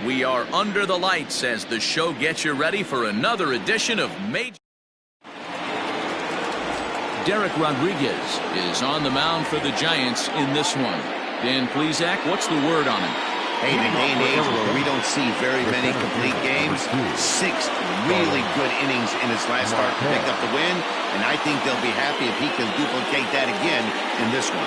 We are under the lights as the show gets you ready for another edition of Major. Derek Rodriguez is on the mound for the Giants in this one. Dan Plesac, what's the word on him? Hey, in a day and age where we don't see very many complete games, 6 really good innings in his last start to pick up the win, and I think they'll be happy if he can duplicate that again in this one.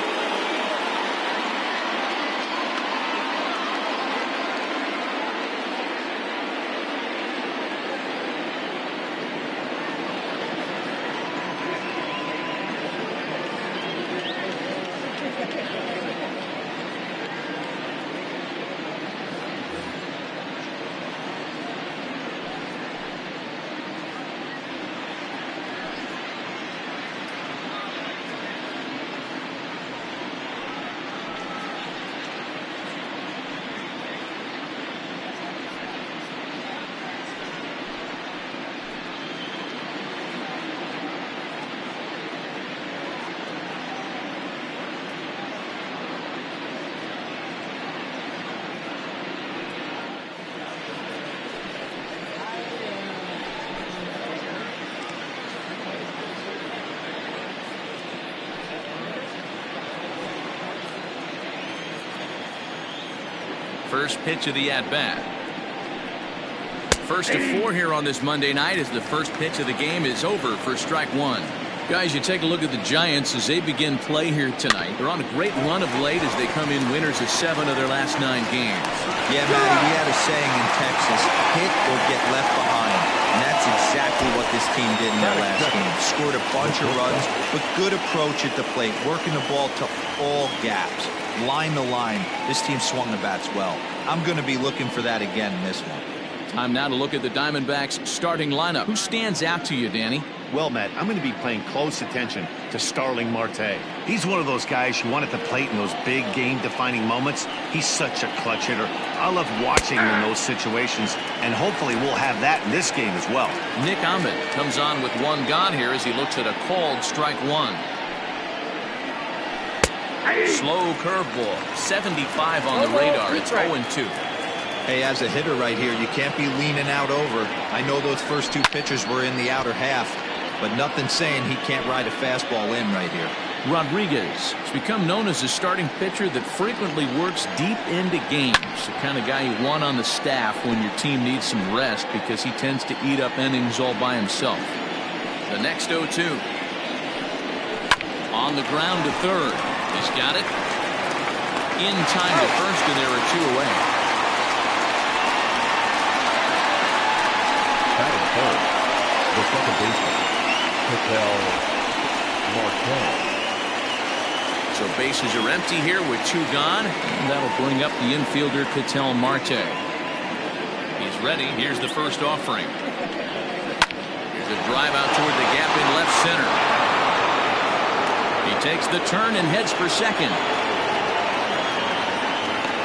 First pitch of the at-bat. First to 4 here on this Monday night as the first pitch of the game is over for strike 1. Guys, you take a look at the Giants as they begin play here tonight. They're on a great run of late as they come in winners of 7 of their last 9 games. Yeah, Matty, we had a saying in Texas, hit or get left behind. And that's exactly what this team did in their last game. Scored a bunch of runs, but good approach at the plate, working the ball to all gaps. Line to line, this team swung the bats well. I'm going to be looking for that again in this one. Time now to look at the Diamondbacks starting lineup. Who stands out to you, Danny? Well, Matt, I'm going to be paying close attention to Starling Marte. He's one of those guys who want at the plate in those big game-defining moments. He's such a clutch hitter. I love watching him in those situations, and hopefully we'll have that in this game as well. Nick Ahmed comes on with 1 gone here as he looks at a called strike 1. Slow curveball, 75 on the radar. It's 0-2. Hey, as a hitter right here, you can't be leaning out over. I know those first 2 pitches were in the outer half, but nothing saying he can't ride a fastball in right here. Rodriguez has become known as a starting pitcher that frequently works deep into games. The kind of guy you want on the staff when your team needs some rest because he tends to eat up innings all by himself. The next 0-2. On the ground to third. He's got it. In time to first, and there are 2 away. Batting third, the second baseman, Marte. So bases are empty here with 2 gone. And that'll bring up the infielder Ketel Marte. He's ready. Here's the first offering. Here's a drive out toward the gap in left center. He takes the turn and heads for second.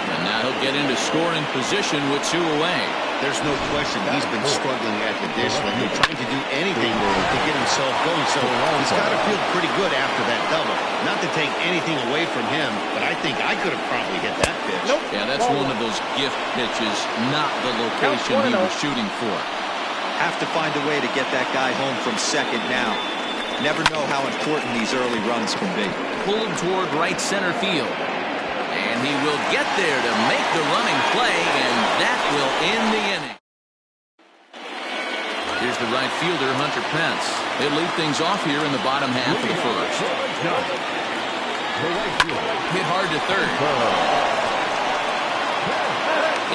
And now he'll get into scoring position with 2 away. There's no question he's been struggling at the dish lately, trying to do anything to get himself going. So he's got to feel pretty good after that double. Not to take anything away from him, but I think I could have probably hit that pitch. Yeah, that's one of those gift pitches, not the location he was shooting for. Have to find a way to get that guy home from second now. Never know how important these early runs can be. Pulled toward right center field. And he will get there to make the running play, and that will end the inning. Here's the right fielder, Hunter Pence. He'll lead things off here in the bottom half of the first. Hit hard to third.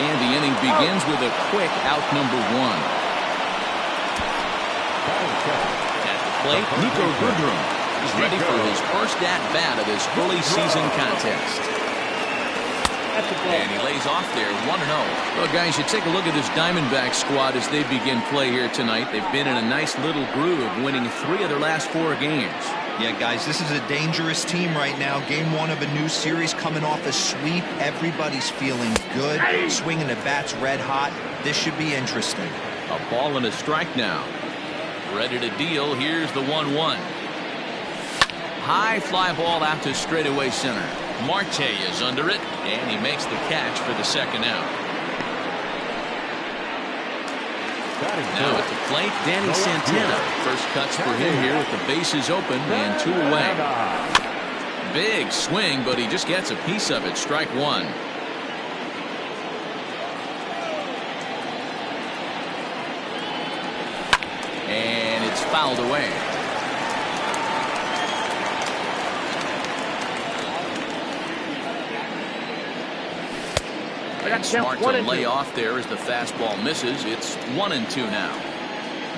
And the inning begins with a quick out number 1. Plate, Nico Goodrum is ready for his first at-bat of this early season contest. And he lays off there, 1-0. Well, guys, you take a look at this Diamondbacks squad as they begin play here tonight. They've been in a nice little groove, winning 3 of their last 4 games. Yeah, guys, this is a dangerous team right now. Game 1 of a new series, coming off a sweep. Everybody's feeling good, swinging the bats red hot. This should be interesting. A ball and a strike now. Ready to deal. Here's the 1-1. High fly ball out to straightaway center. Marte is under it, and he makes the catch for the second out. Now at the plate, Danny Santana. First cuts for him here with the bases open and 2 away. Big swing, but he just gets a piece of it. Strike one. And it's fouled away. Smart to lay off there as the fastball misses. It's 1-2 now.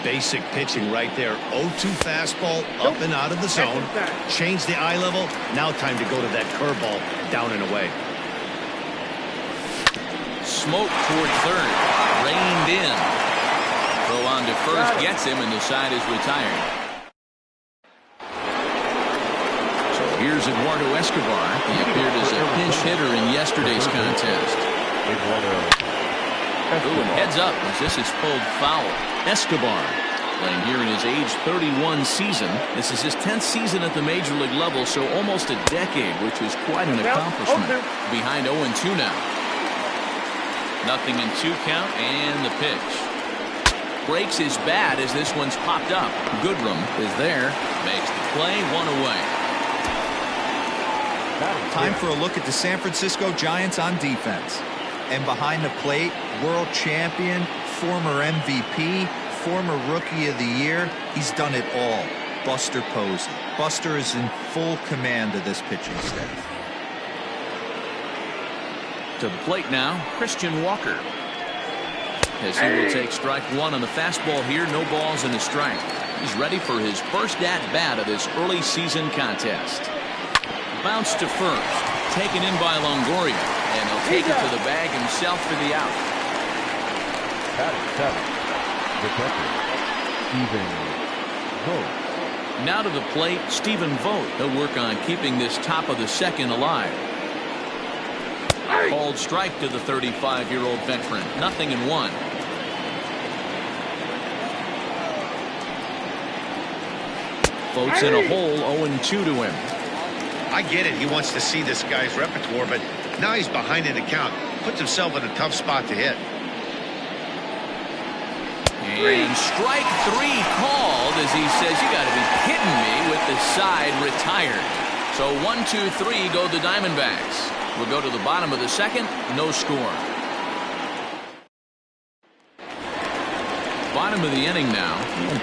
Basic pitching right there. 0-2 fastball up and out of the zone. Change the eye level. Now time to go to that curveball down and away. Smoke toward third. Reined in. Throw on to first gets him, and the side is retired. So here's Eduardo Escobar. He appeared as a pinch hitter in yesterday's contest. Ooh, and heads up as this is pulled foul. Escobar playing here in his age 31 season. This is his 10th season at the major league level, so almost a decade, which is quite an accomplishment. Behind 0-2 now. 0-2 count, and the pitch. Breaks his bat as this one's popped up. Goodrum is there. Makes the play, 1 away. Time for a look at the San Francisco Giants on defense. And behind the plate, world champion, former MVP, former Rookie of the Year, he's done it all. Buster Posey. Buster is in full command of this pitching staff. To the plate now, Christian Walker. As he will take strike one on the fastball here, no balls and a strike. He's ready for his first at-bat of this early season contest. Bounce to first. Taken in by Longoria. And he'll take it to the bag himself for the out. Now to the plate, Stephen Vogt. He'll work on keeping this top of the second alive. Called strike to the 35-year-old veteran. 0-1. Vogt's in a hole, 0-2 to him. I get it. He wants to see this guy's repertoire, but now he's behind in the count. Puts himself in a tough spot to hit. And strike three called as he says, you got to be kidding me, with the side retired. So 1-2-3 go the Diamondbacks. We'll go to the bottom of the second. No score. Bottom of the inning now.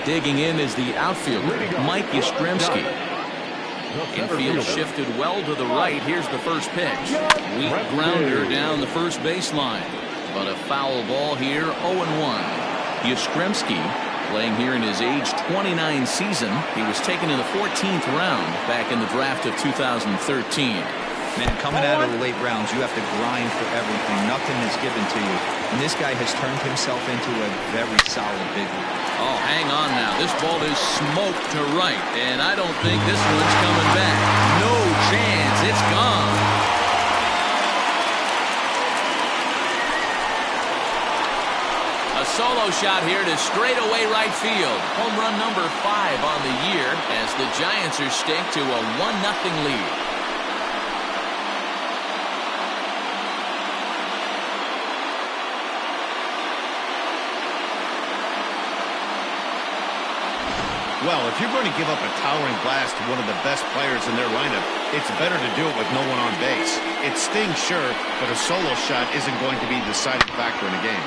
Digging in is the outfielder, Mike Yastrzemski. Infield shifted well to the right. Here's the first pitch. Weak grounder down the first baseline. But a foul ball here, 0-1. Yastrzemski playing here in his age 29 season. He was taken in the 14th round back in the draft of 2013. Man, coming out of the late rounds, you have to grind for everything. Nothing is given to you. And this guy has turned himself into a very solid big league. Oh, hang on now. This ball is smoked to right, and I don't think this one's coming back. No chance. It's gone. A solo shot here to straightaway right field. Home run number 5 on the year as the Giants are staked to a 1-0 lead. Well, if you're going to give up a towering blast to one of the best players in their lineup, it's better to do it with no one on base. It stings, sure, but a solo shot isn't going to be the deciding factor in a game.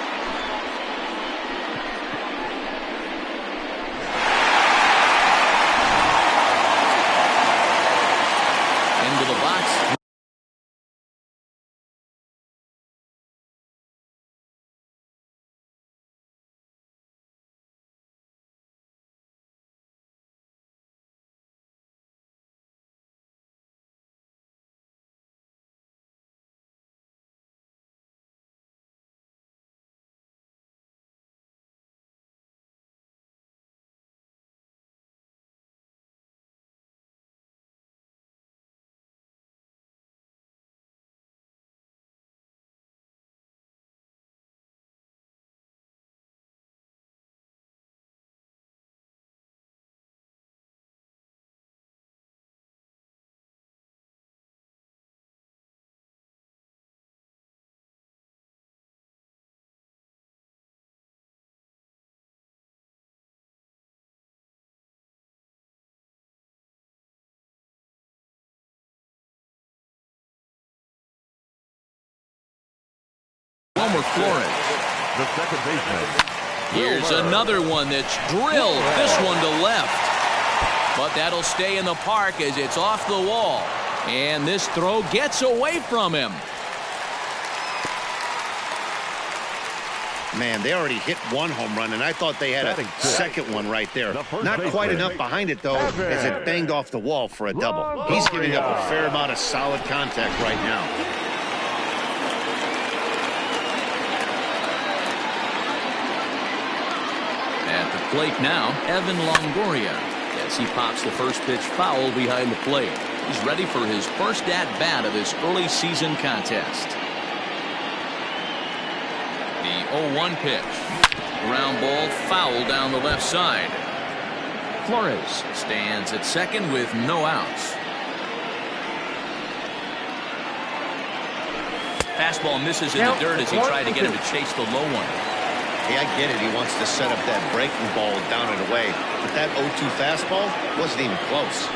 Wilmer Flores. The second baseman. Here's another one that's drilled. This one to left. But that'll stay in the park as it's off the wall. And this throw gets away from him. Man, they already hit one home run, and I thought they had a second one right there. Not quite enough behind it, though, as it banged off the wall for a double. He's giving up a fair amount of solid contact right now. At the plate now, Evan Longoria, as he pops the first pitch foul behind the plate. He's ready for his first at-bat of this early season contest. The 0-1 pitch. Ground ball foul down the left side. Flores stands at second with no outs. Fastball misses in the dirt as he tried to get him to chase the low one. Hey, I get it. He wants to set up that breaking ball down and away. But that 0-2 fastball wasn't even close.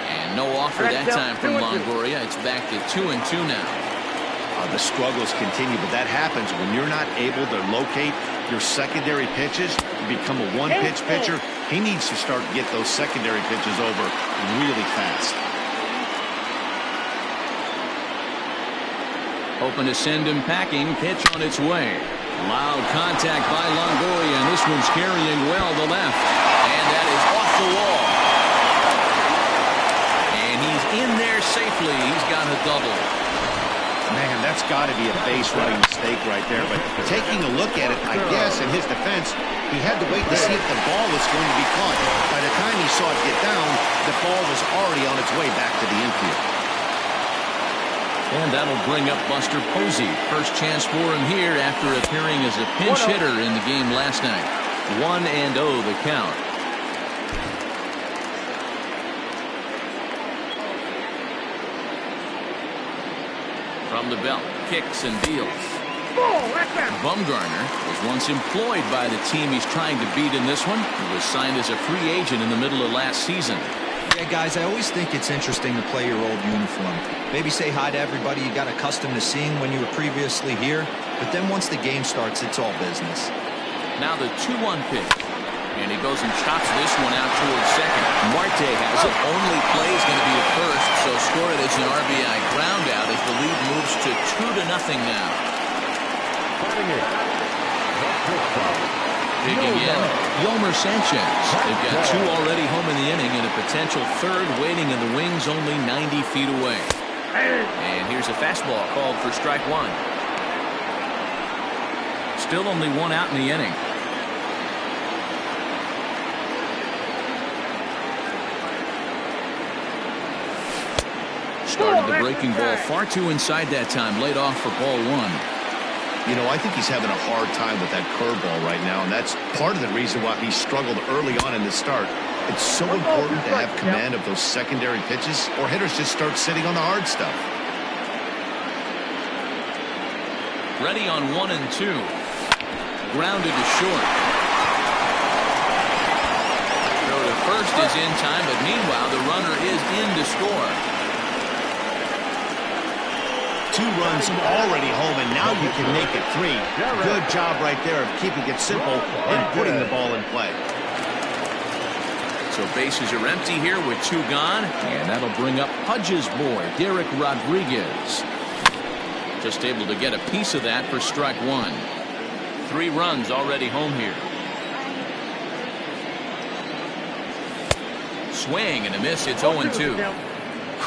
And no offer that time from Longoria. It's back to 2-2 now. The struggles continue, but that happens when you're not able to locate your secondary pitches. You become a one-pitch pitcher. He needs to start to get those secondary pitches over really fast. Hoping to send him packing. Pitch on its way. Loud contact by Longoria, and this one's carrying well to left. And that is off the wall. And he's in there safely. He's got a double. Man, that's got to be a base running mistake right there. But taking a look at it, I guess, in his defense, he had to wait to see if the ball was going to be caught. By the time he saw it get down, the ball was already on its way back to the infield. And that'll bring up Buster Posey. First chance for him here after appearing as a pinch hitter in the game last night. 1-0 the count. From the belt, kicks and deals. Bumgarner was once employed by the team he's trying to beat in this one. He was signed as a free agent in the middle of last season. Yeah, guys, I always think it's interesting to play your old uniform. Maybe say hi to everybody you got accustomed to seeing when you were previously here. But then once the game starts, it's all business. Now the 2-1 pitch. And he goes and chops this one out towards second. Marte has it. Only play is going to be at first, so score it as an RBI ground out as the lead moves to 2-0 now. Digging in, Yomer Sanchez. They've got two already home in the inning and a potential third waiting in the wings only 90 feet away. And here's a fastball called for strike one. Still only one out in the inning. Started the breaking ball far too inside that time. Laid off for ball one. You know, I think he's having a hard time with that curveball right now, and that's part of the reason why he struggled early on in the start. It's so important to have command of those secondary pitches, or hitters just start sitting on the hard stuff. Ready on 1 and 2. Grounded to short. Throw to first is in time, but meanwhile the runner is in to score. 2 runs already home, and now you can make it 3. Good job right there of keeping it simple and putting the ball in play. So bases are empty here with 2 gone, and that'll bring up Pudge's boy, Derek Rodriguez. Just able to get a piece of that for strike one. 3 runs already home here. Swing and a miss. It's 0-2.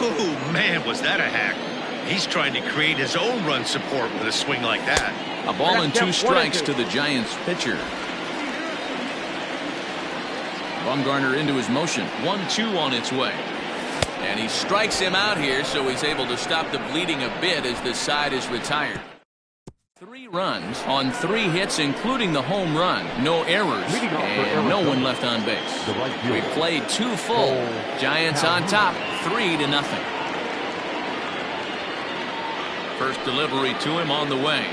Oh, man, was that a hack. He's trying to create his own run support with a swing like that. A ball and 2 strikes to the Giants pitcher. Bumgarner into his motion. 1-2 on its way. And he strikes him out here, so he's able to stop the bleeding a bit as the side is retired. 3 runs on 3 hits, including the home run. No errors, and no one left on base. We played 2 full. Giants on top, 3-0. First delivery to him on the way.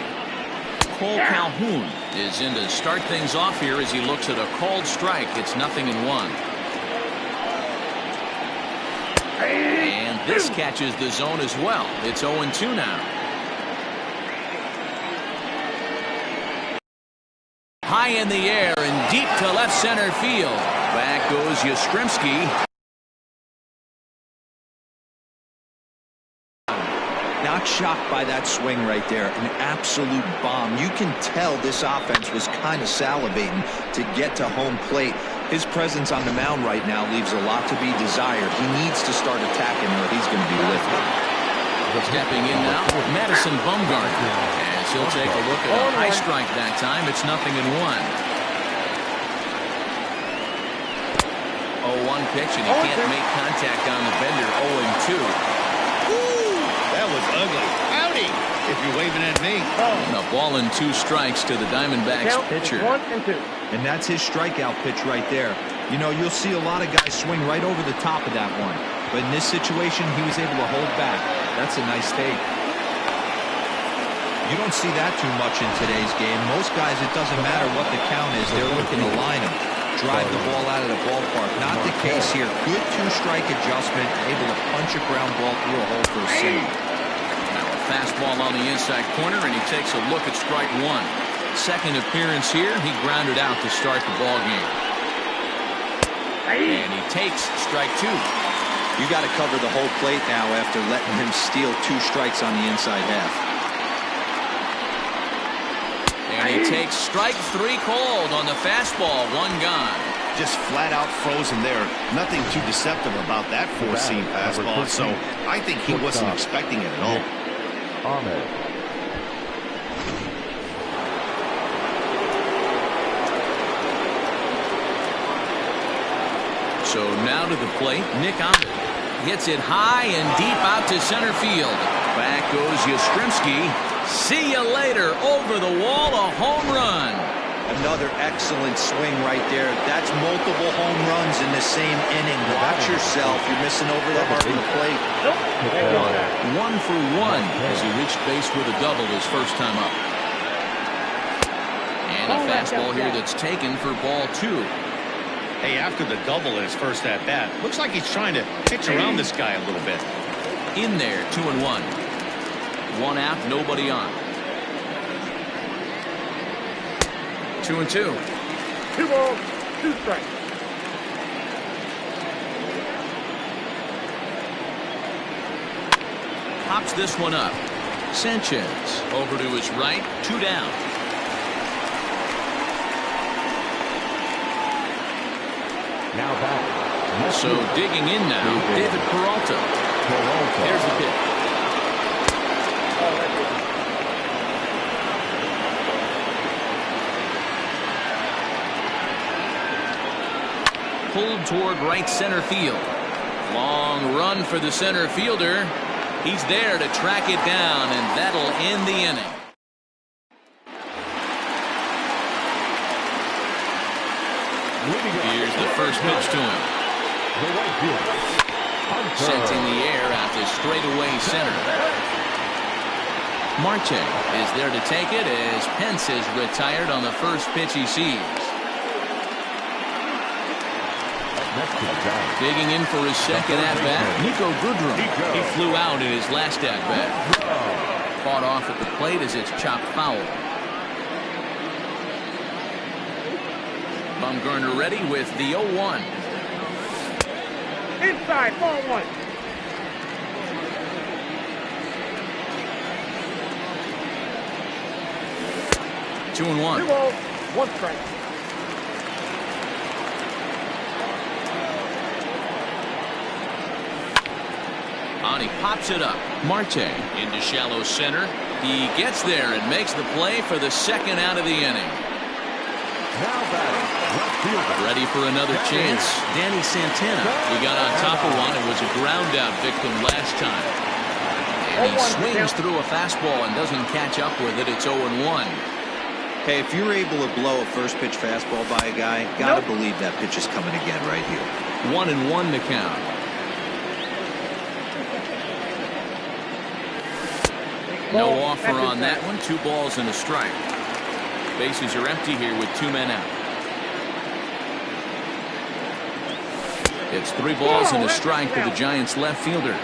Cole Calhoun is in to start things off here as he looks at a called strike. It's 0-1. And this catches the zone as well. It's 0-2 now. high in the air and deep to left center field. Back goes Yastrzemski. Not shocked by that swing right there. An absolute bomb. You can tell this offense was kind of salivating to get to home plate. His presence on the mound right now leaves a lot to be desired. He needs to start attacking or he's going to be lifted. Stepping in now, Madison Bumgarner. As he'll take a look at a high strike that time. It's 0-1. 0-1 pitch, and he can't make contact on the bender. 0-2. That was ugly. Howdy, if you're waving at me. And a ball and 2 strikes to the Diamondbacks pitcher. 1 and 2. And that's his strikeout pitch right there. You know, you'll see a lot of guys swing right over the top of that one. But in this situation, he was able to hold back. That's a nice take. You don't see that too much in today's game. Most guys, it doesn't matter what the count is. They're looking to line him, drive the ball out of the ballpark. Not the case here. Good 2-strike adjustment, able to punch a ground ball through a hole for a single. Now a fastball on the inside corner, and he takes a look at strike 1. Second appearance here, he grounded out to start the ball game. And he takes strike 2. You got to cover the whole plate now after letting him steal 2 strikes on the inside half. And he takes strike 3 called on the fastball. 1 gone. Just flat out frozen there. Nothing too deceptive about that 4-seam fastball. So I think he wasn't expecting it at all. Ahmed. So now to the plate, Nick Ahmed hits it high and deep out to center field. Back goes Yastrzemski. See you later. Over the wall, a home run. Another excellent swing right there. That's multiple home runs in the same inning. Watch yourself. You're missing over the heart of the plate. 1 for 1 as he reached base with a double his first time up. And a fastball here that's taken for ball 2. Hey, after the double in his first at-bat, looks like he's trying to pitch around this guy a little bit. In there, 2-1. 1 out, nobody on. 2-2. 2 balls, 2 strikes. Pops this one up. Sanchez over to his right, 2 down. Now back. So digging in now, David Peralta. There's the pitch. Pulled toward right center field. Long run for the center fielder. He's there to track it down, and that'll end the inning. Here's the first pitch to him. Sent in the air out to straightaway center. Marte is there to take it as Pence is retired on the first pitch he sees. Digging in for his second at-bat, Nico Goodrum. He flew out in his last at-bat. Fought off at the plate as it's chopped foul. Bumgarner ready with the 0-1. Inside, ball 1. 2-1. 2 balls, 1 strike. On he pops it up. Marte into shallow center. He gets there and makes the play for the second out of the inning. Now batting, left fielder. Ready for another chance. Danny Santana. He got on top of one and was a ground out victim last time. And he swings through a fastball and doesn't catch up with it. It's 0-1. Hey, if you're able to blow a first pitch fastball by a guy, gotta believe that pitch is coming again right here. 1-1 the count. No offer on that one. 2 balls and a strike. Bases are empty here with 2 men out. It's 3 balls and a strike to the Giants left fielder.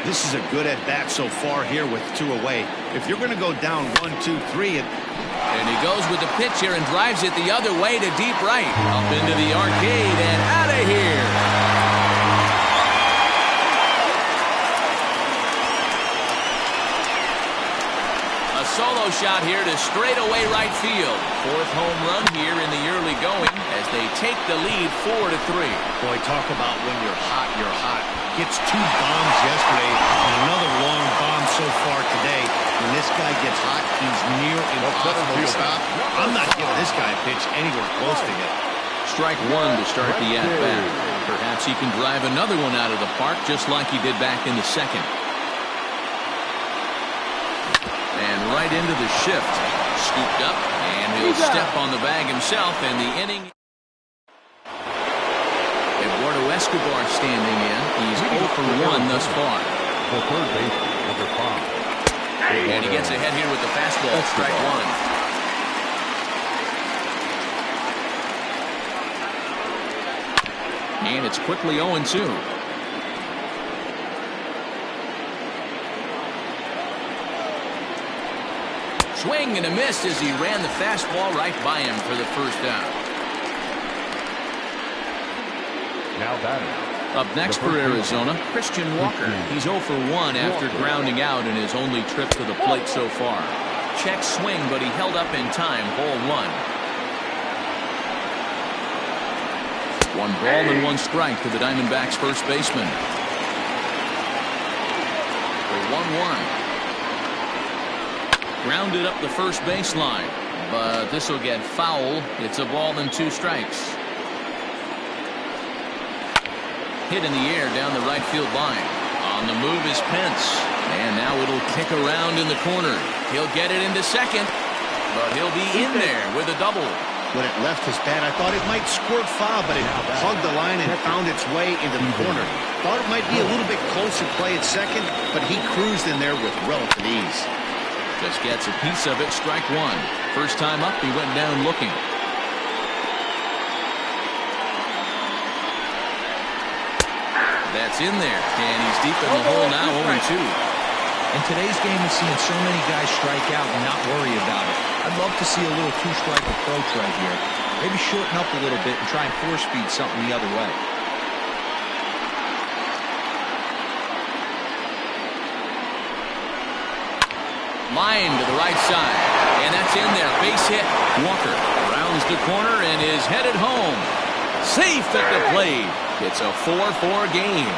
This is a good at-bat so far here with 2 away. If you're going to go down 1, 2, 3, and he goes with the pitch here and drives it the other way to deep right. Up into the arcade and out of here. A solo shot here to straightaway right field. 4th home run here in the early going as they take the lead 4-3. boy, talk about when you're hot, you're hot. Gets 2 bombs yesterday and another long bomb so far today. When this guy gets hot, he's near impossible to stop. I'm not giving this guy a pitch anywhere close to him. Strike 1 to start the at-bat. Perhaps he can drive another one out of the park just like he did back in the 2nd. And right into the shift. Scooped up, and he'll step on the bag himself, and the inning. Eduardo Escobar standing in. He's 0 for 1 thus far. The third baseman, number 5. And he gets ahead here with the fastball. Strike 1. And it's quickly 0-2. Swing and a miss as he ran the fastball right by him for the first out. Now batting. Up next for Arizona, Christian Walker. He's 0 for 1 after grounding out in his only trip to the plate so far. Check swing, but he held up in time. Ball 1. 1 ball and 1 strike to the Diamondbacks first baseman. The 1-1. Grounded up the first baseline, but this will get foul. It's a ball and 2 strikes. Hit in the air down the right field line. On the move is Pence, and now it'll kick around in the corner. He'll get it into second, but he'll be in there with a double. When it left his bat, I thought it might squirt foul, but it hugged the line and found its way into the corner. Thought it might be a little bit closer play at second, but he cruised in there with relative ease. Just gets a piece of it. Strike 1. First time up, he went down looking. That's in there, and he's deep in the hole now, 0-2. In today's game, we're seeing so many guys strike out and not worry about it. I'd love to see a little 2-strike approach right here. Maybe shorten up a little bit and try and 4-speed something the other way. Line to the right side, and that's in there. Base hit. Walker rounds the corner and is headed home. Safe at the plate. It's a 4-4 game.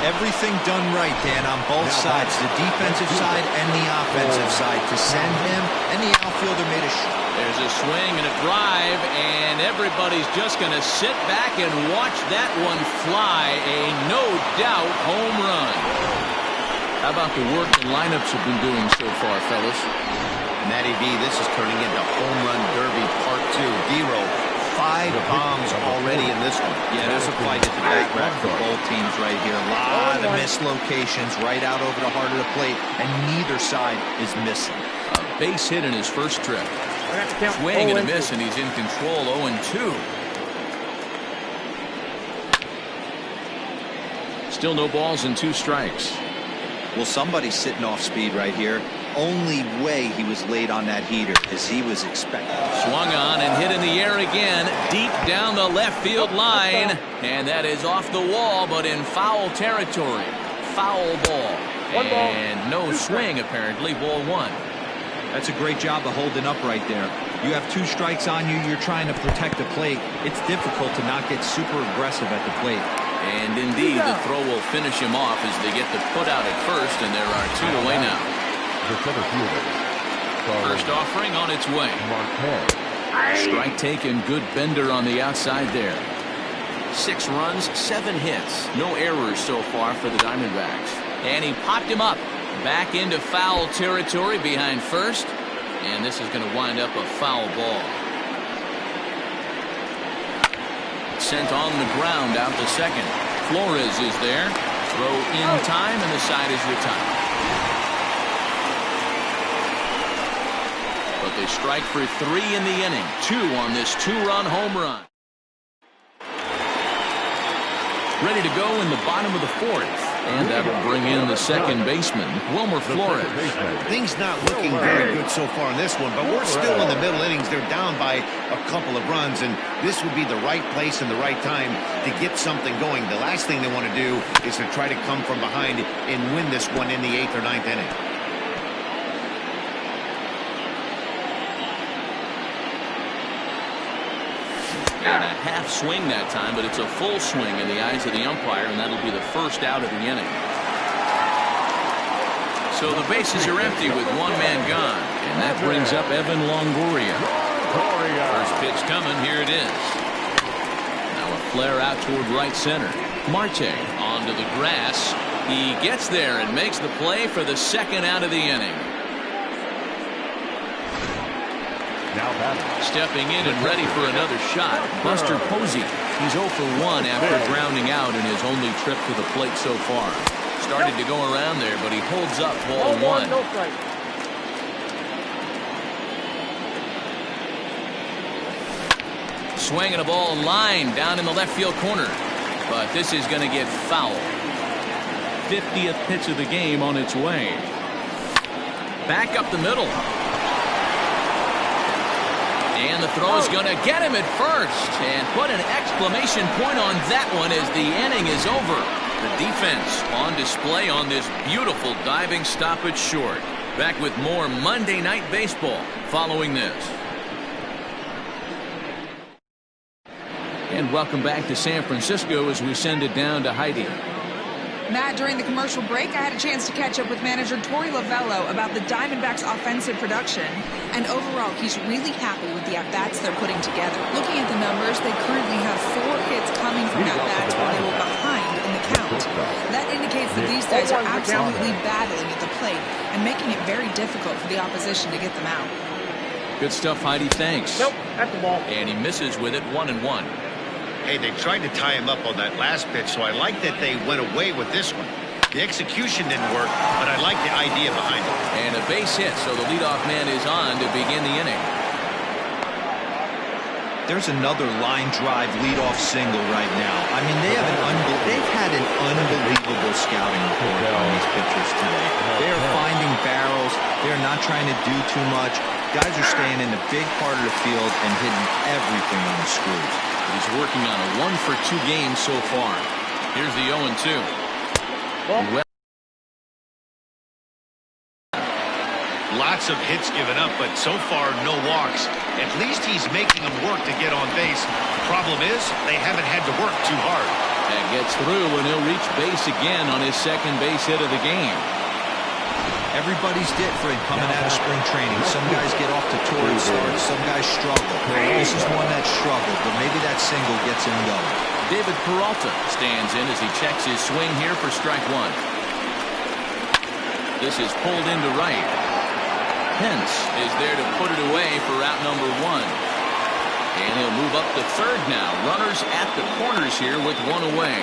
Everything done right, Dan, on both sides, the defensive side and the offensive side, to send him, and the outfielder made a shot. There's a swing and a drive, and everybody's just going to sit back and watch that one fly. A no-doubt home run. How about the work the lineups have been doing so far, fellas? Matty V, this is turning into home run derby part 2. Dero, 5 bombs already in this one. Yeah, there's a fight at the back for both teams right here. A lot of missed locations right out over the heart of the plate, and neither side is missing. A base hit in his first trip. Swing and a miss, and he's in control. 0-2. Still no balls and 2 strikes. Well, somebody's sitting off speed right here. Only way he was late on that heater is he was expecting. Swung on and hit in the air again, deep down the left field line, and that is off the wall, but in foul territory. Foul ball. And no swing, apparently. Ball 1. That's a great job of holding up right there. You have 2 strikes on you. You're trying to protect the plate. It's difficult to not get super aggressive at the plate. And indeed, the throw will finish him off as they get the put out at first, and there are 2 away now. The center fielder. First offering on its way. Strike taken. Good bender on the outside there. 6 runs, 7 hits. No errors so far for the Diamondbacks. And he popped him up. Back into foul territory behind first. And this is going to wind up a foul ball. Sent on the ground out to second. Flores is there. Throw in time, and the side is retired. But they strike for 3 in the inning. 2 on this 2-run home run. Ready to go in the bottom of the 4th. And that'll bring in the second baseman, Wilmer Flores. Things not looking very good so far in this one, but we're still in the middle innings. They're down by a couple of runs, and this would be the right place and the right time to get something going. The last thing they want to do is to try to come from behind and win this one in the 8th or 9th inning. And a half swing that time, but it's a full swing in the eyes of the umpire, and that'll be the first out of the inning. So the bases are empty with one man gone, and that brings up Evan Longoria. First pitch coming, here it is. Now a flare out toward right center. Marte onto the grass. He gets there and makes the play for the second out of the inning. Now batting. Stepping in and ready for another shot, Buster Posey. He's 0 for 1 after grounding out in his only trip to the plate so far. Started to go around there, but he holds up ball one. No strike. Swinging a ball line down in the left field corner, but this is going to get foul. 50th pitch of the game on its way. Back up the middle. And the throw is going to get him at first. And put an exclamation point on that one as the inning is over. The defense on display on this beautiful diving stoppage short. Back with more Monday Night Baseball following this. And welcome back to San Francisco as we send it down to Heidi. Matt, during the commercial break, I had a chance to catch up with manager Torey Lovello about the Diamondbacks' offensive production. And overall, he's really happy with the at-bats they're putting together. Looking at the numbers, they currently have 4 hits coming from at-bats while they were behind in the count. That indicates that these guys are absolutely battling at the plate and making it very difficult for the opposition to get them out. Good stuff, Heidi. Thanks. Nope, that's the ball. And he misses with it, 1-1. Hey, they tried to tie him up on that last pitch, so I like that they went away with this one. The execution didn't work, but I like the idea behind it. And a base hit, so the leadoff man is on to begin the inning. There's another line drive leadoff single right now. I mean, they've had an unbelievable scouting report on these pitchers today. They are finding barrels. They're not trying to do too much. Guys are staying in the big part of the field and hitting everything on the screws. He's working on a 1-for-2 game so far. Here's the 0-2. Well, lots of hits given up, but so far no walks. At least he's making them work to get on base. Problem is, they haven't had to work too hard. That gets through, and he'll reach base again on his second base hit of the game. Everybody's different coming out of spring training. Some guys get off to torrid starts. Some guys struggle. This is one that struggled, but maybe that single gets him going. David Peralta stands in as he checks his swing here for strike one. This is pulled into right. Pence is there to put it away for out number one. And he'll move up to third now. Runners at the corners here with one away.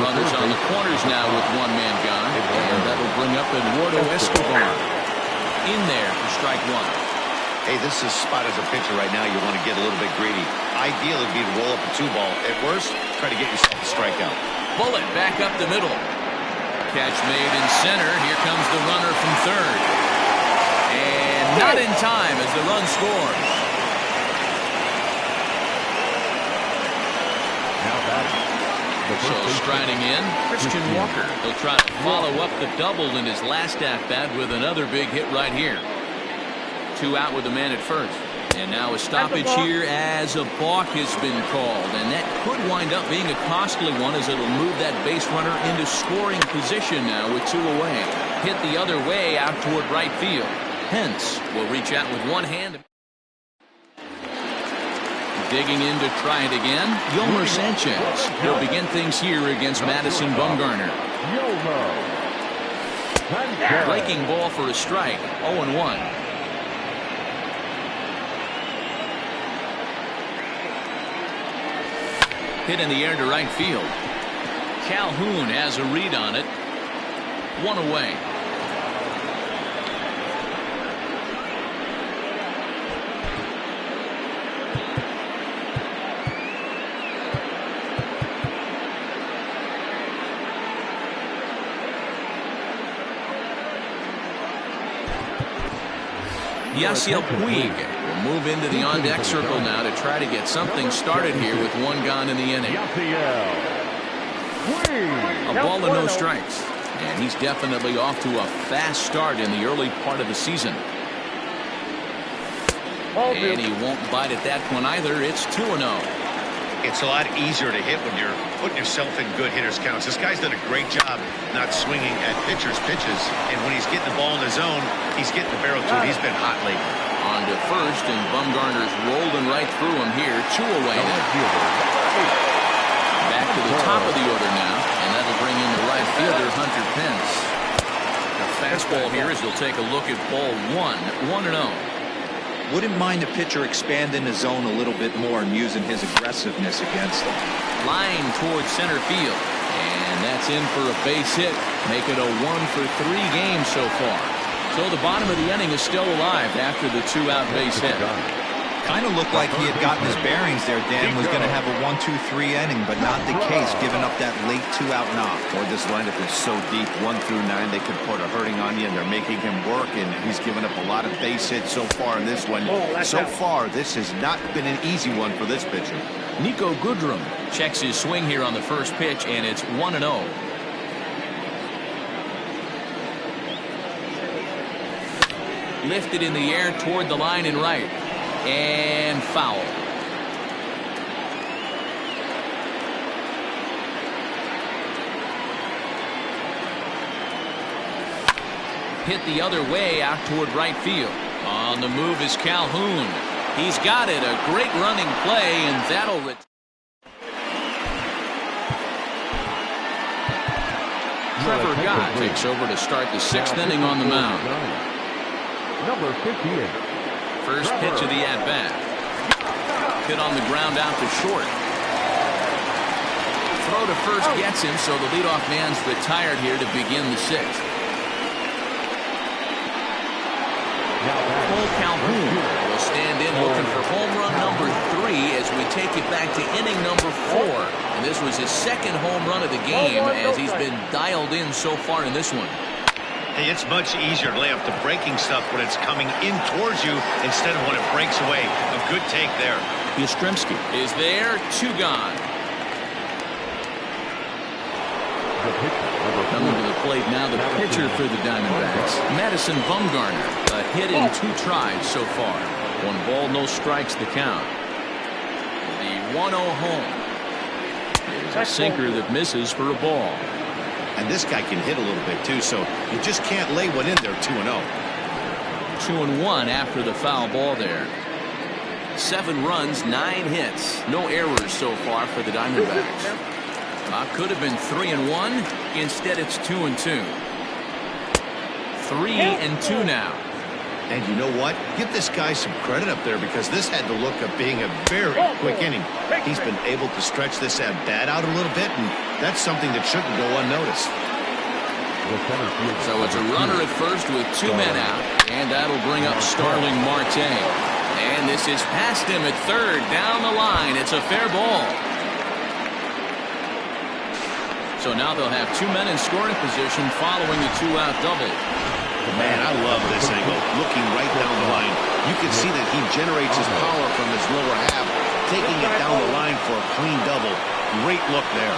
Runners on the corners now with one man gone. And that'll bring up Eduardo Escobar. In there for strike one. Hey, this is spot as a pitcher right now. You want to get a little bit greedy. Ideal would be to roll up a 2-ball. At worst, try to get yourself a strikeout. Bullet back up the middle. Catch made in center. Here comes the runner from third. And not in time as the run scores. Now batting. So striding in, Christian Walker. He'll try to follow up the double in his last at-bat with another big hit right here. 2 out with the man at first. And now a stoppage here as a balk has been called. And that could wind up being a costly one as it'll move that base runner into scoring position now with 2 away. Hit the other way out toward right field. Pence will reach out with one hand. Digging in to try it again, Yolmer Sanchez. He'll begin things here against Madison Bumgarner. Breaking ball for a strike, 0-1. Hit in the air to right field. Calhoun has a read on it. 1 away. Yasiel Puig will move into the on-deck circle now to try to get something started here with one gone in the inning. A ball and no strikes. And he's definitely off to a fast start in the early part of the season. And he won't bite at that one either. It's 2-0. It's a lot easier to hit when you're putting yourself in good hitters counts. This guy's done a great job not swinging at pitchers' pitches. And when he's getting the ball in the zone, he's getting the barrel to it. He's been hot lately. On to first, and Bumgarner's rolling right through him here. 2 away now. Back to the top of the order now, and that'll bring in the right fielder, Hunter Pence. A fastball here as he'll take a look at ball 1, 1-0. Wouldn't mind the pitcher expanding the zone a little bit more and using his aggressiveness against them. Line towards center field, and that's in for a base hit. Make it a 1-for-3 game so far. So the bottom of the inning is still alive after the 2-out base hit. Kind of looked like he had gotten his bearings there, Dan. Was going to have a 1-2-3 inning, but not the case, giving up that late 2-out knock. Or this lineup is so deep, 1 through 9, they could put a hurting on you, and they're making him work, and he's given up a lot of base hits so far in this one. So far, this has not been an easy one for this pitcher. Nico Goodrum checks his swing here on the first pitch, and it's 1-0. Lifted in the air toward the line and right. And foul. Hit the other way out toward right field. On the move is Calhoun. He's got it. A great running play, and that'll Trevor Gott takes over to start the 6th inning on the mound. Number 58. First pitch of the at-bat. Hit on the ground out to short. Throw to first gets him, so the leadoff man's retired here to begin the 6th. Cole Calhoun will stand in looking for home run number 3 as we take it back to inning number 4. And this was his 2nd home run of the game as he's been dialed in so far in this one. Hey, it's much easier to lay up the breaking stuff when it's coming in towards you instead of when it breaks away. A good take there. Yastrzemski is there. 2 gone. Coming to the plate now, the pitcher for the Diamondbacks, Madison Bumgarner. A hit in 2 tries so far. 1 ball, no strikes the count. The 1-0 home is a sinker that misses for a ball. And this guy can hit a little bit too, so you just can't lay one in there. 2-0. 2-1 after the foul ball there. 7 runs, 9 hits, no errors so far for the Diamondbacks. Could have been 3-1. Instead, it's 2-2. 3-2 now. And you know what? Give this guy some credit up there because this had the look of being a very quick inning. He's been able to stretch this at bat out a little bit, and that's something that shouldn't go unnoticed. So it's a runner at first with 2 men out, and that'll bring up Starling Marte. And this is past him at third, down the line. It's a fair ball. So now they'll have 2 men in scoring position following the 2-out double. Man, I love this angle. Looking right down the line, you can see that he generates his power from his lower half, taking it down the line for a clean double. Great look there.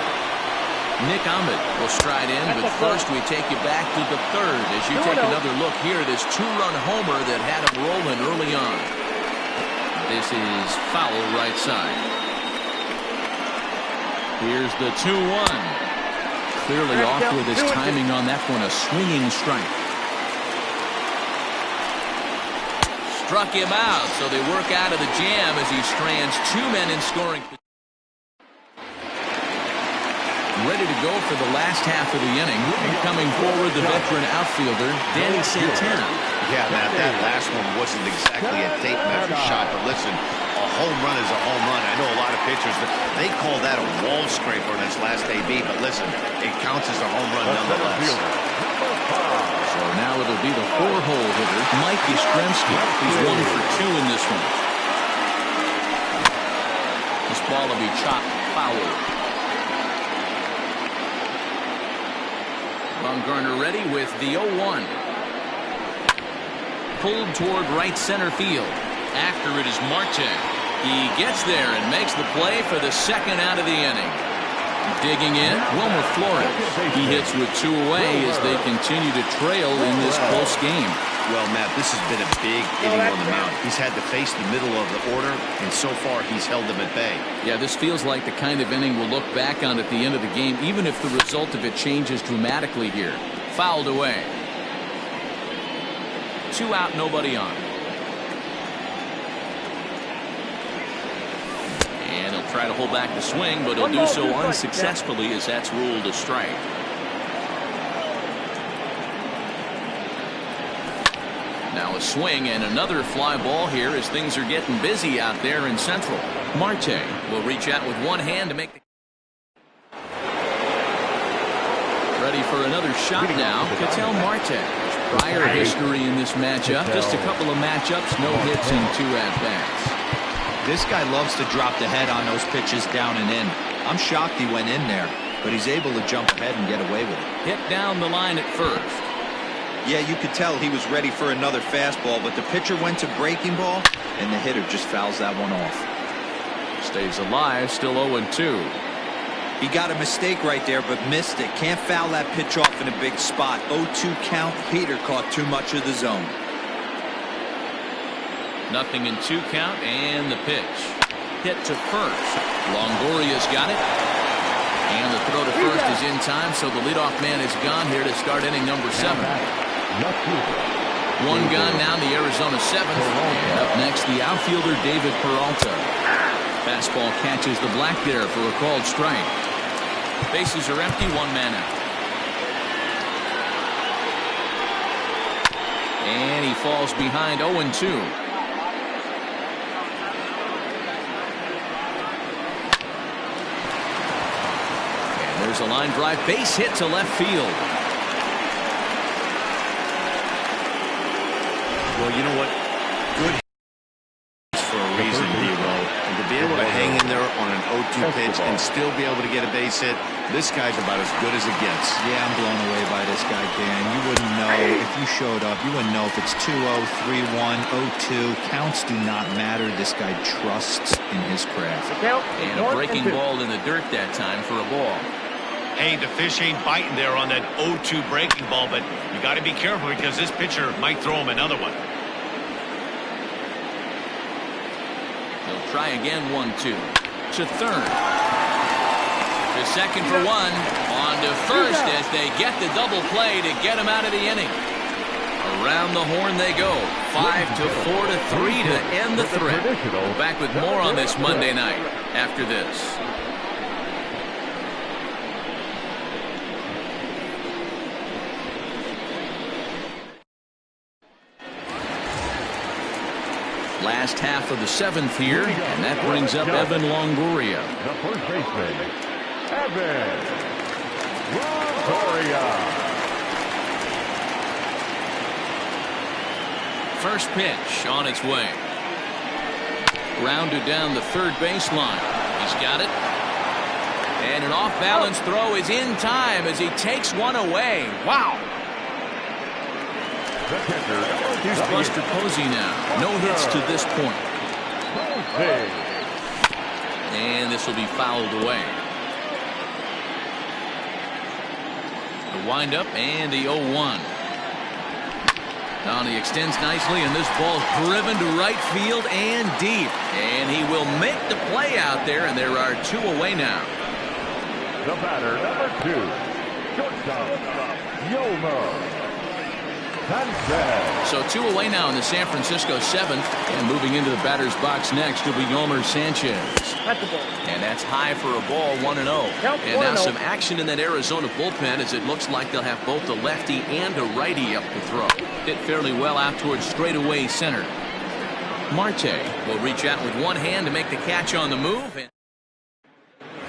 Nick Ahmed will stride in, but first we take you back to the 3rd as you take another look here at this 2-run homer that had him rolling early on. This is foul right side. Here's the 2-1. Clearly off with his timing on that one, a swinging strike. Struck him out, so they work out of the jam as he strands 2 men in scoring. Ready to go for the last half of the inning. Coming forward, the veteran outfielder, Danny Santana. Yeah, Matt, that last one wasn't exactly a tape measure shot, but listen, a home run is a home run. I know a lot of pitchers, they call that a wall scraper in its last AB, but listen, it counts as a home run nonetheless. So now it'll be the 4-hole hitter, Mike Yastrzemski. He's 1 for 2 in this one. This ball will be chopped foul. Bumgarner ready with the 0-1. pulled toward right center field. After it is Marte. He gets there and makes the play for the second out of the inning. Digging in, Wilmer Flores. He hits with 2 away as they continue to trail in this close game. Well, Matt, this has been a big inning on the mound. He's had to face the middle of the order, and so far he's held them at bay. Yeah, this feels like the kind of inning we'll look back on at the end of the game, even if the result of it changes dramatically here. Fouled away. 2 out, nobody on. And he'll try to hold back the swing, but he'll do so unsuccessfully as that's ruled a strike. Now a swing and another fly ball here as things are getting busy out there in Central. Marte will reach out with one hand to make the ready for another shot now. Ketel Marte. Prior history in this matchup, just a couple of matchups, no hits in 2 at-bats. This guy loves to drop the head on those pitches down and in. I'm shocked he went in there, but he's able to jump ahead and get away with it. Hit down the line at first. Yeah, you could tell he was ready for another fastball, but the pitcher went to breaking ball, and the hitter just fouls that one off. Stays alive, still 0-2. He got a mistake right there, but missed it. Can't foul that pitch off in a big spot. 0-2 count. Heater caught too much of the zone. Nothing in 2 count, and the pitch. Hit to first. Longoria's got it. And the throw to first is in time, so the leadoff man is gone here to start inning number 7. 1 gone now in the Arizona 7th. And up next, the outfielder David Peralta. Fastball catches the black there for a called strike. Bases are empty, 1 man out. And he falls behind 0-2. There's a line drive, base hit to left field. Well, you know what? Good for a reason, Hero. And to be able to hang in there on an 0-2 pitch and still be able to get a base hit, this guy's about as good as it gets. Yeah, I'm blown away by this guy, Dan. You wouldn't know if you showed up. You wouldn't know if it's 2-0, 3-1, 0-2. Counts do not matter. This guy trusts in his craft. And a breaking ball in the dirt that time for a ball. Hey, the fish ain't biting there on that 0-2 breaking ball, but you got to be careful because this pitcher might throw him another one. He'll try again, 1-2. To third. To second for 1. On to first as they get the double play to get him out of the inning. Around the horn they go. 5-4-3 to end the threat. We're back with more on this Monday night after this. Last half of the 7th here, and that brings up Evan Longoria. The first baseman, Evan Longoria. First pitch on its way. Grounded down the third baseline. He's got it. And an off-balance throw is in time as he takes one away. Wow. Here's Buster Posey now. No hits to this point. And this will be fouled away. The windup and the 0-1. Now he extends nicely, and this ball driven to right field and deep. And he will make the play out there, and there are 2 away now. The batter, number 2, shortstop, Yoma. So 2 away now in the San Francisco 7th, and moving into the batter's box next will be Yomer Sanchez. And that's high for a ball, 1-0. And now some action in that Arizona bullpen as it looks like they'll have both a lefty and a righty up to throw. Hit fairly well out towards straightaway center. Marte will reach out with one hand to make the catch on the move. And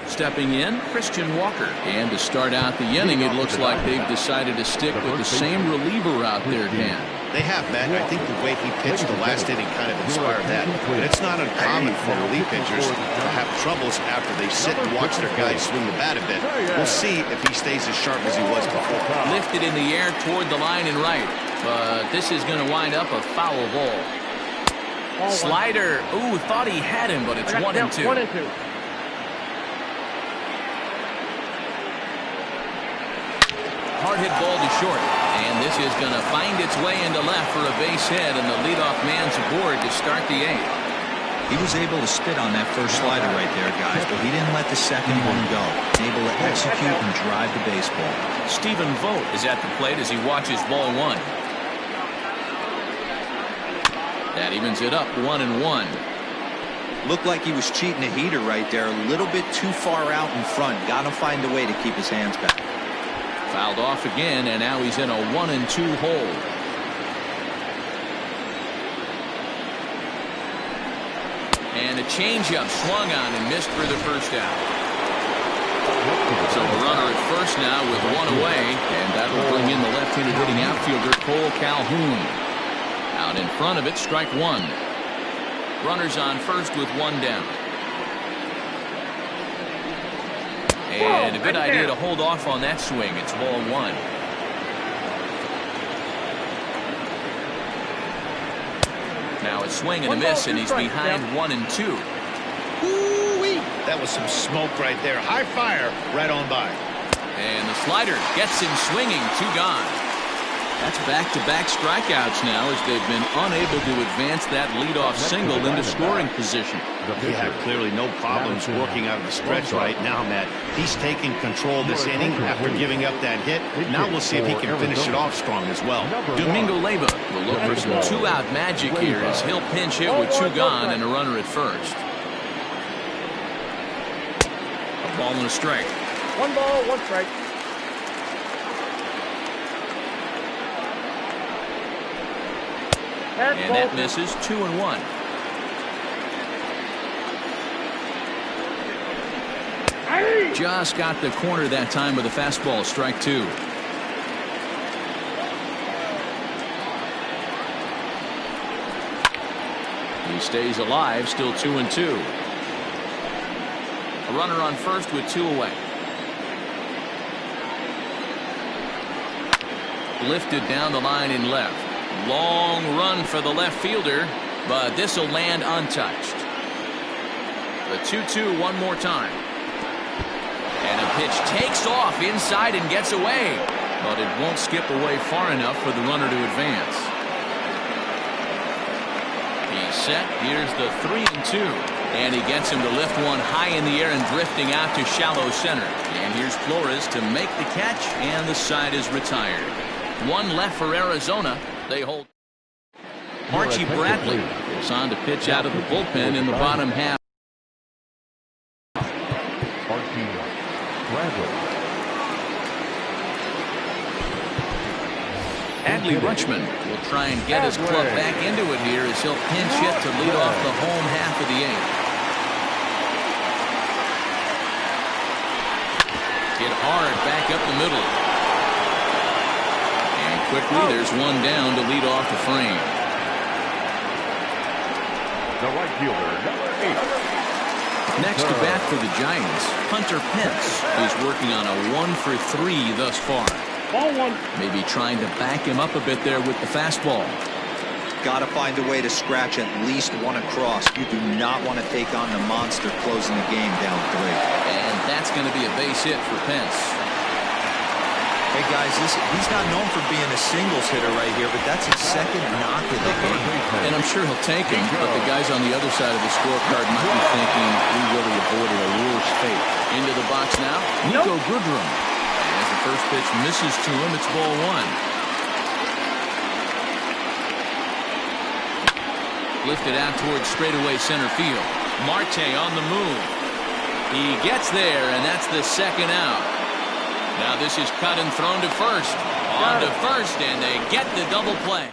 stepping in, Christian Walker. And to start out the inning, it looks like they've decided to stick with the same reliever out there, Dan. They have, Matt. I think the way he pitched the last inning kind of inspired that. And it's not uncommon for relief pitchers to have troubles after they sit and watch their guys swing the bat a bit. We'll see if he stays as sharp as he was before. Lifted in the air toward the line and right. But this is going to wind up a foul ball. Slider. Ooh, thought he had him, but it's 1-2. 1-2. Hard hit ball to short. And this is going to find its way into left for a base hit, and the leadoff man's aboard to start the 8th. He was able to spit on that first slider right there, guys, but he didn't let the second one go. Able to execute and drive the baseball. Stephen Vogt is at the plate as he watches ball 1. That evens it up 1-1. Looked like he was cheating a heater right there. A little bit too far out in front. Got to find a way to keep his hands back. Fouled off again, and now he's in a 1-2 hole. And a changeup swung on and missed for the first out. So a runner at first now with 1 away, and that'll bring in the left-handed hitting outfielder Cole Calhoun. Out in front of it, strike 1. Runners on first with 1 down. And a good idea to hold off on that swing. It's ball 1. Now a swing and a miss, and he's behind 1-2. Ooh-wee. That was some smoke right there. High fire right on by. And the slider gets him swinging. 2 gone. That's back-to-back strikeouts now as they've been unable to advance that leadoff single into scoring position. Yeah, clearly no problems working out of the stretch right now, Matt. He's taking control this inning after giving up that hit. Now we'll see if he can finish it off strong as well. Domingo Leyva will look for some 2-out magic here as he'll pinch hit with 2 gone and a runner at first. A ball and a strike. 1 ball, 1 strike. And that misses. 2-1. Just got the corner that time with a fastball. Strike 2. He stays alive. Still 2-2. A runner on first with 2 away. Lifted down the line in left. Long run for the left fielder, but this will land untouched. The 2-2 one more time. And a pitch takes off inside and gets away, but it won't skip away far enough for the runner to advance. He's set. Here's the 3-2. And he gets him to lift one high in the air and drifting out to shallow center. And here's Flores to make the catch, and the side is retired. 1 left for Arizona. They hold. Archie Bradley is on to pitch out of the bullpen in the bottom half. Archie Bradley. Adley Rutschman will try and get his club back into it here as he'll pinch hit to lead off the home half of the 8th. Hit hard back up the middle. And quickly there's 1 down to lead off the frame. The right fielder, number 8. Next to bat for the Giants, Hunter Pence is working on a 1-for-3 thus far. Ball 1. Maybe trying to back him up a bit there with the fastball. Got to find a way to scratch at least 1 across. You do not want to take on the monster closing the game down 3. And that's going to be a base hit for Pence. Hey guys, he's not known for being a singles hitter right here, but that's his 2nd knock of the game. And I'm sure he'll take him, but the guys on the other side of the scorecard might be thinking we really avoided a worse fate. Into the box now, Nico Goodrum. As the first pitch misses to him, it's ball 1. Lifted out towards straightaway center field. Marte on the move. He gets there, and that's the 2nd out. Now this is cut and thrown to first. On to first, and they get the double play.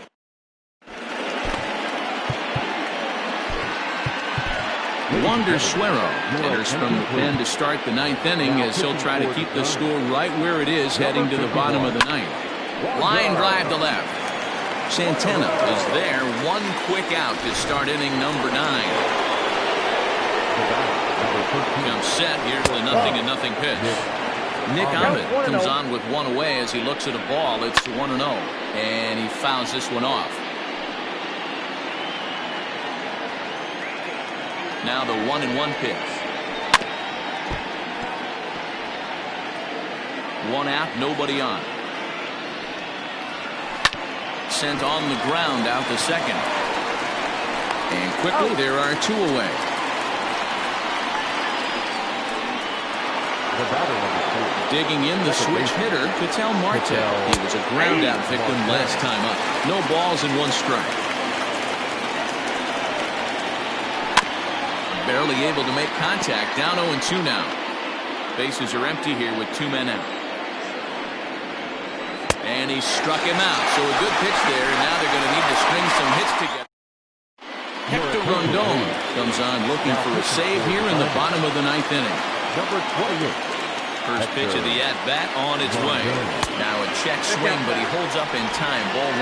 Wander Suero enters from the pen to start the 9th inning as he'll try to keep the score right where it is heading to the bottom of the 9th. Line drive to left. Santana is there. 1 quick out to start inning number 9. Comes set. Here's the 0-0 pitch. Nick Ahmed comes on with 1 away as he looks at a ball. It's 1-0. And he fouls this one off. Now the 1-1 pitch. One out, nobody on. Sent on the ground out to second. And quickly there are two away. The batter number 4. Digging in the switch hitter, Ketel Marte. He was a ground out victim last time up. No balls and one strike. Barely able to make contact. Down 0-2 now. Bases are empty here with 2 men out. And he struck him out. So a good pitch there. And now they're going to need to string some hits together. Hector Rondon comes on looking for a save here in the bottom of the 9th inning. Number 28. First pitch of the at-bat on its way. Now a check swing, but he holds up in time. Ball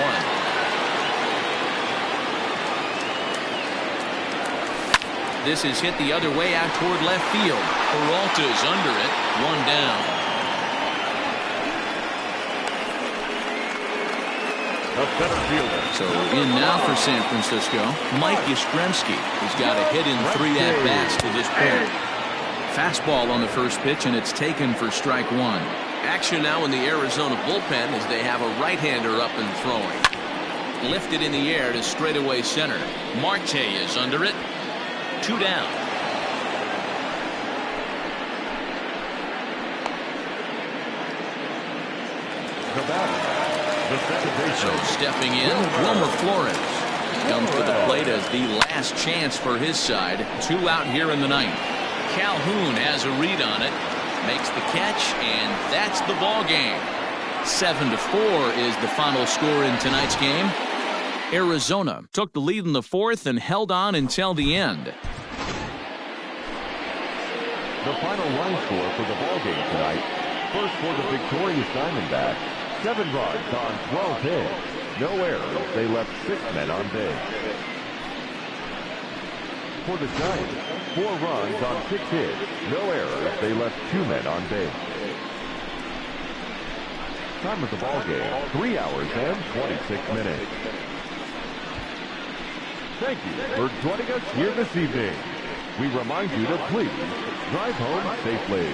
1. This is hit the other way out toward left field. Peralta's under it. 1 down. The center fielder. So in now for San Francisco, Mike Yastrzemski, who's got a hit in 3 at-bats to this point. Fastball on the first pitch, and it's taken for strike 1. Action now in the Arizona bullpen as they have a right-hander up and throwing. Lifted in the air to straightaway center. Marte is under it. 2 down. The batter, the second baseman. So stepping in, Wilmer Flores. He comes to the plate as the last chance for his side. 2 out here in the 9th. Calhoun has a read on it, makes the catch, and that's the ball game. 7-4 is the final score in tonight's game. Arizona took the lead in the 4th and held on until the end. The final run score for the ball game tonight. First for the victorious Diamondbacks, 7 runs on 12 hits. No errors. They left 6 men on base. For the Giants, 4 runs on 6 hits. No errors. They left 2 men on base. Time of the ball game, 3 hours and 26 minutes. Thank you for joining us here this evening. We remind you to please drive home safely.